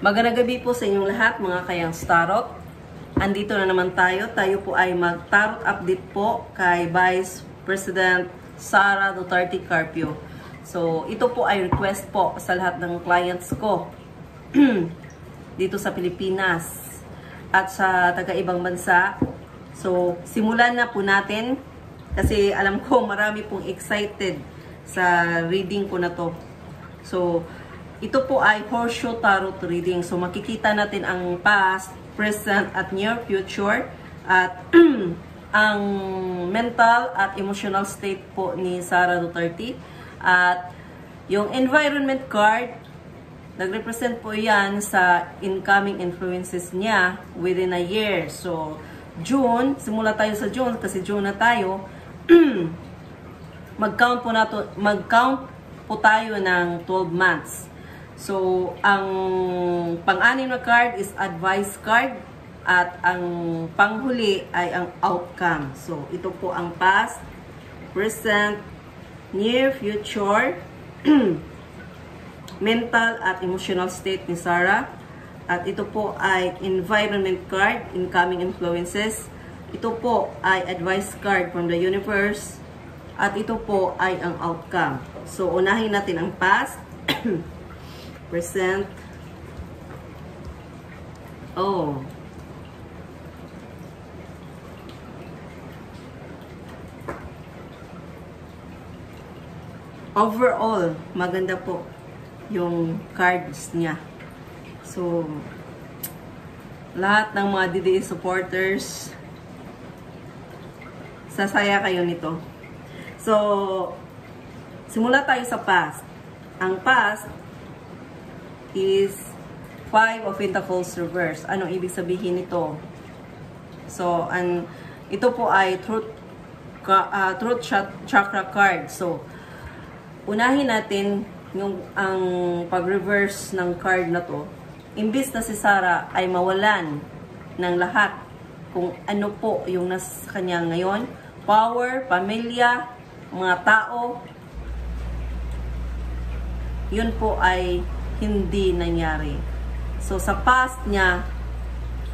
Magandang gabi po sa inyong lahat mga kayang Starot. Andito na naman tayo. Tayo po ay mag-tarot update po kay Vice President Sara Duterte Carpio. So, ito po ay request po sa lahat ng clients ko dito sa Pilipinas at sa taga-ibang bansa. So, simulan na po natin kasi alam ko marami pong excited sa reading ko na to. So, ito po ay Horseshoe Tarot reading. So, makikita natin ang past, present, at near future. At ang mental at emotional state po ni Sara Duterte. At yung environment card, nag-represent po yan sa incoming influences niya within a year. So, June, simula tayo sa June kasi June na tayo. Mag-count po tayo ng 12 months. So, ang pang-anim na card is advice card at ang panghuli ay ang outcome. So, ito po ang past, present, near future, mental at emotional state ni Sara. At ito po ay environment card, incoming influences. Ito po ay advice card from the universe. At ito po ay ang outcome. So, unahin natin ang past. Present. Oh. Overall, maganda po yung cards niya. So, lahat ng mga DDE supporters, sasaya kayo nito. So, simula tayo sa past. Ang past is 5 of Pentacles reverse. Anong ibig sabihin nito? So, ito po ay truth chakra card. So, unahin natin ang pag-reverse ng card na to. Imbis na si Sara ay mawalan ng lahat kung ano po yung nasa kanya ngayon. Power, pamilya, mga tao. Yun po ay hindi nangyari. So, sa past niya,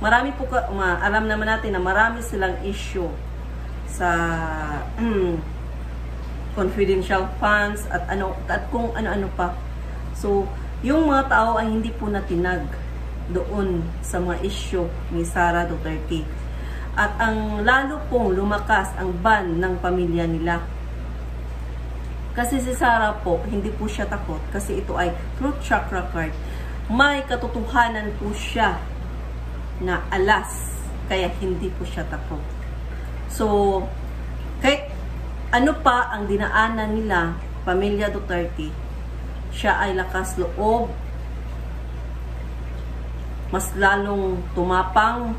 marami po, alam naman natin na marami silang issue sa confidential funds at kung ano-ano pa. So, yung mga tao ay hindi po natinag doon sa mga issue ni Sara Duterte. At ang lalo pong lumakas ang ban ng pamilya nila. Kasi si Sara po, hindi po siya takot kasi ito ay truth chakra card. May katotohanan po siya na alas, kaya hindi po siya takot. So, kahit ano pa ang dinaanan nila, pamilya Duterte, siya ay lakas loob, mas lalong tumapang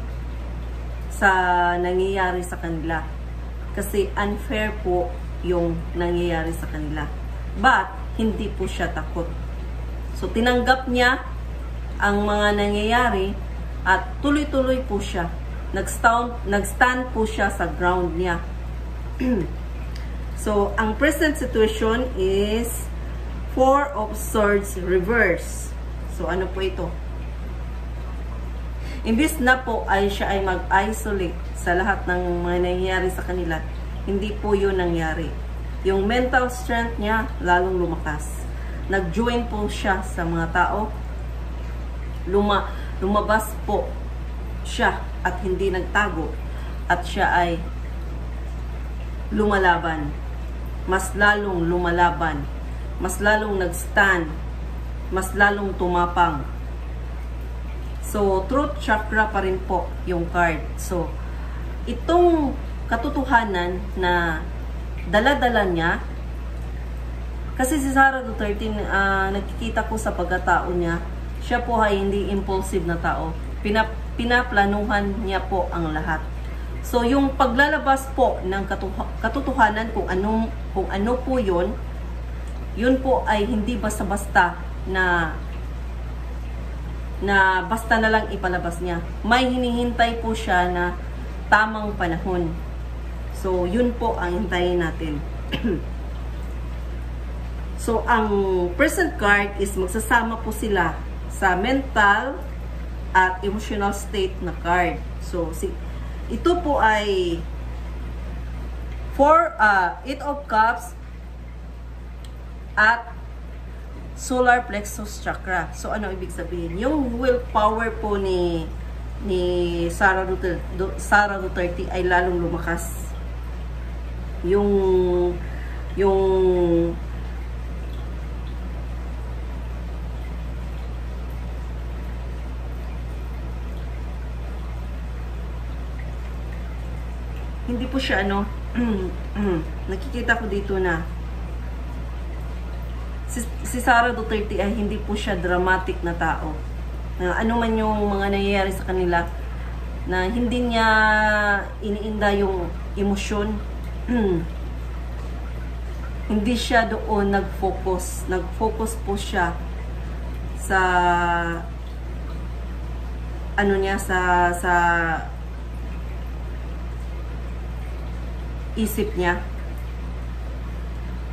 sa nangyayari sa kanila. Kasi unfair po yung nangyayari sa kanila. But, hindi po siya takot. So, tinanggap niya ang mga nangyayari at tuloy-tuloy po siya. Nag-stand po siya sa ground niya. So, ang present situation is 4 of Swords reverse. So, ano po ito? Imbis na po ay siya ay mag-isolate sa lahat ng mga nangyayari sa kanila, hindi po yun nangyari. Yung mental strength niya lalong lumakas. Nag-join po siya sa mga tao. Lumabas po siya at hindi nagtago. At siya ay lumalaban. Mas lalong lumalaban. Mas lalong nag-stand. Mas lalong tumapang. So, truth chakra pa rin po yung card. So, itong katotohanan na dala-dala niya, kasi si Sara Duterte, nakikita ko sa pagkatao niya, siya po ay hindi impulsive na tao. Pinaplanuhan niya po ang lahat. So, yung paglalabas po ng katotohanan kung ano po yun po ay hindi basta-basta na basta na lang ipalabas niya. May hinihintay po siya na tamang panahon. So, yun po ang hintayin natin. So, ang present card is magsasama po sila sa mental at emotional state na card. So, ito po ay for Eight of Cups at solar plexus chakra. So, ano ibig sabihin? Yung willpower po ni Sara Duterte ay lalong lumakas. Yung hindi po siya nakikita ko dito na si Sara Duterte ay hindi po siya dramatic na tao. Ano man yung mga nangyayari sa kanila, na hindi niya iniinda yung emosyon. Hindi siya doon nag-focus. Nag-focus po siya sa sa isip niya.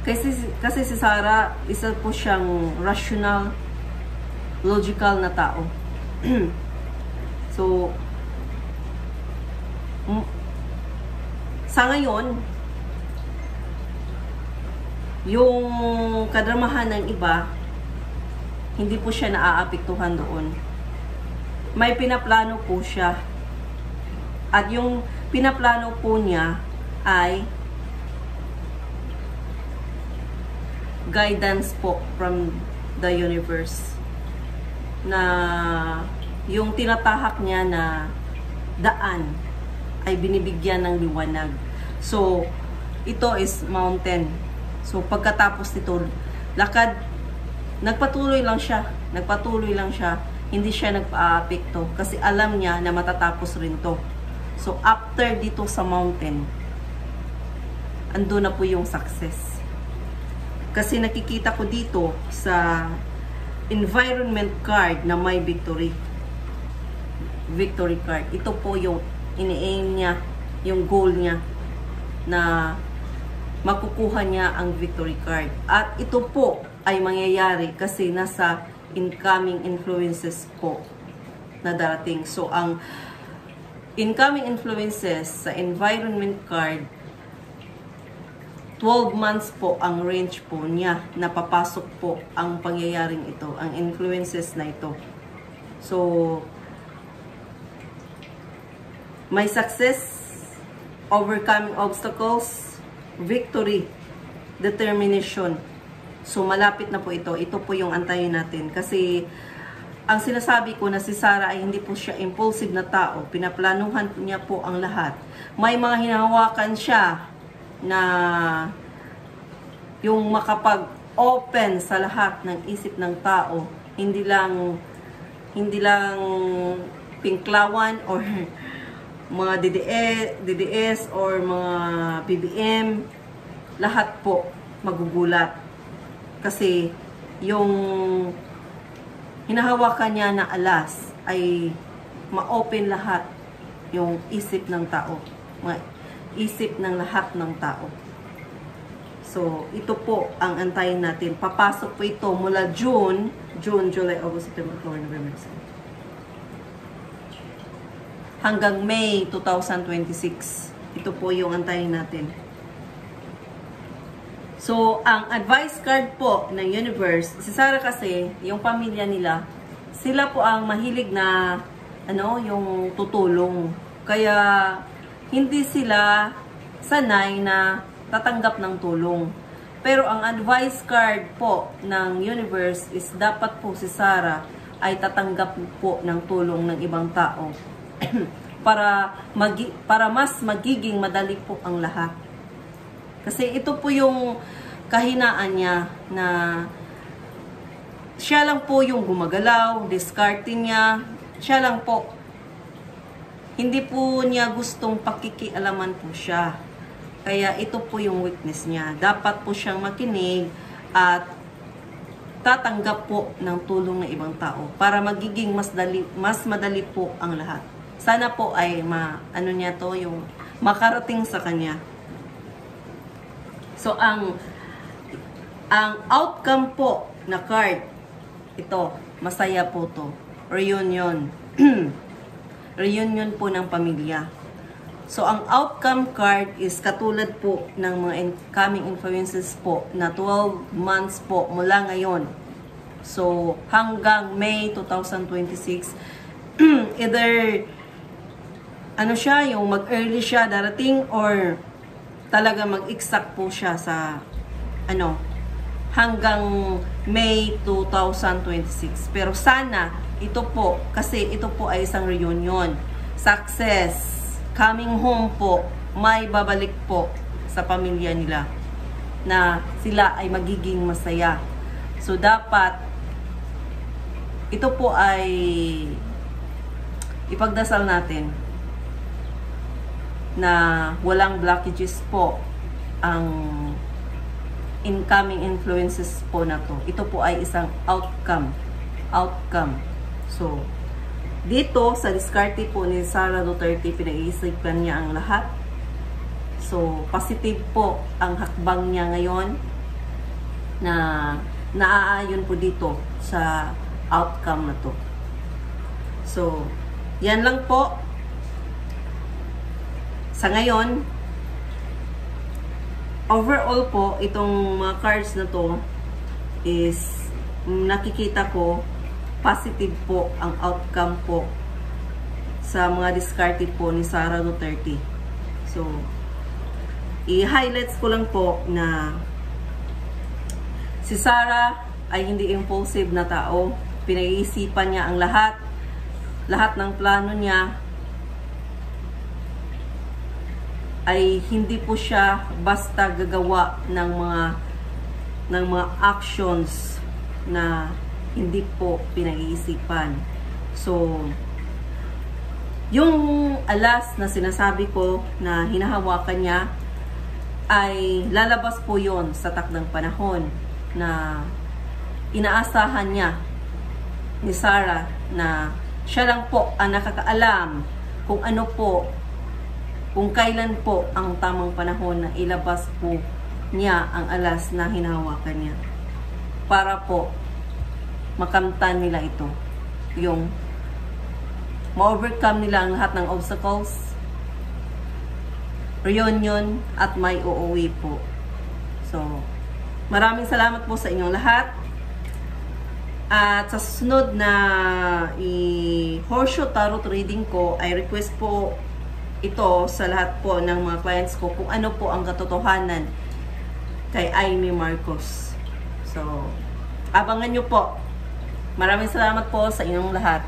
Kasi si Sara, isa po siyang rational, logical na tao. So, sa ngayon, yung kadramahan ng iba, hindi po siya naaapektuhan doon. May pinaplano po siya. At yung pinaplano po niya ay guidance po from the universe, na yung tinatahak niya na daan ay binibigyan ng liwanag. So, ito is mountain. So, pagkatapos nito, lakad, nagpatuloy lang siya. Hindi siya nagpa-apekto kasi alam niya na matatapos rin to. So, after dito sa mountain, ando na po yung success. Kasi nakikita ko dito sa environment card na may victory. Victory card. Ito po yung ini-aim niya, yung goal niya, na makukuha niya ang victory card. At ito po ay mangyayari kasi nasa incoming influences po na darating. So, ang incoming influences sa environment card, 12 months po ang range po niya na papasok po ang pangyayaring ito, ang influences na ito. So, may success, overcoming obstacles, victory, determination. So, malapit na po ito. Ito po yung antayin natin. Kasi, ang sinasabi ko na si Sara ay hindi po siya impulsive na tao. Pinaplanuhan niya po ang lahat. May mga hinahawakan siya na yung makapag-open sa lahat ng isip ng tao, hindi lang pinklawan or mga DDS or mga BBM, lahat po magugulat kasi yung hinahawakan niya na alas ay ma-open lahat yung isip ng tao, isip ng lahat ng tao. So, ito po ang antayin natin. Papasok po ito mula June, July, August, September, October, November, December, hanggang May 2026. Ito po yung antayin natin. So, ang advice card po ng universe, si Sara kasi, yung pamilya nila, sila po ang mahilig na, yung tutulong. Kaya, hindi sila sanay na tatanggap ng tulong. Pero ang advice card po ng universe is dapat po si Sara ay tatanggap po ng tulong ng ibang tao para mas magiging madali po ang lahat. Kasi ito po yung kahinaan niya na siya lang po yung gumagalaw, discarding niya, siya lang po. Hindi po niya gustong pakikialaman po siya. Kaya ito po yung weakness niya. Dapat po siyang makinig at tatanggap po ng tulong ng ibang tao para magiging mas madali po ang lahat. Sana po ay yung makarating sa kanya. So ang outcome po na card ito, masaya po to. Reunion. Reunion po ng pamilya. So, ang outcome card is katulad po ng mga incoming influences po na 12 months po mula ngayon. So, hanggang May 2026, either ano siya, yung mag-early siya darating or talaga mag-exact po siya sa ano, hanggang May 2026. Pero sana, ito po, kasi ito po ay isang reunion. Success. Coming home po, may babalik po sa pamilya nila na sila ay magiging masaya. So, dapat ito po ay ipagdasal natin na walang blockages po ang incoming influences po na to. Ito po ay isang outcome. So, dito sa diskarte po ni Sara Duterte, pinag-iisipan niya ang lahat. So, positive po ang hakbang niya ngayon na naaayon po dito sa outcome na to. So, yan lang po. Sa ngayon, overall po, itong mga cards na to is nakikita ko positive po ang outcome po sa mga discarded po ni Sara Duterte. So, i-highlights ko lang po na si Sara ay hindi impulsive na tao. Pinag-iisipan niya ang lahat ng plano niya ay hindi po siya basta gagawa ng mga actions na hindi po pinag-iisipan. So, yung alas na sinasabi ko na hinahawakan niya ay lalabas po yon sa takdang panahon na inaasahan niya ni Sara na siya lang po ang nakakaalam kung ano po, kung kailan po ang tamang panahon na ilabas po niya ang alas na hinahawakan niya para po makamtan nila ito. Yung ma-overcome nila ang lahat ng obstacles, reunion, at may uuwi po. So, maraming salamat po sa inyong lahat. At sa susunod na Horseshoe Tarot reading ko, ay request po ito sa lahat po ng mga clients ko kung ano po ang katotohanan kay Amy Marcos. So, abangan nyo po. Maraming salamat po sa inyong lahat.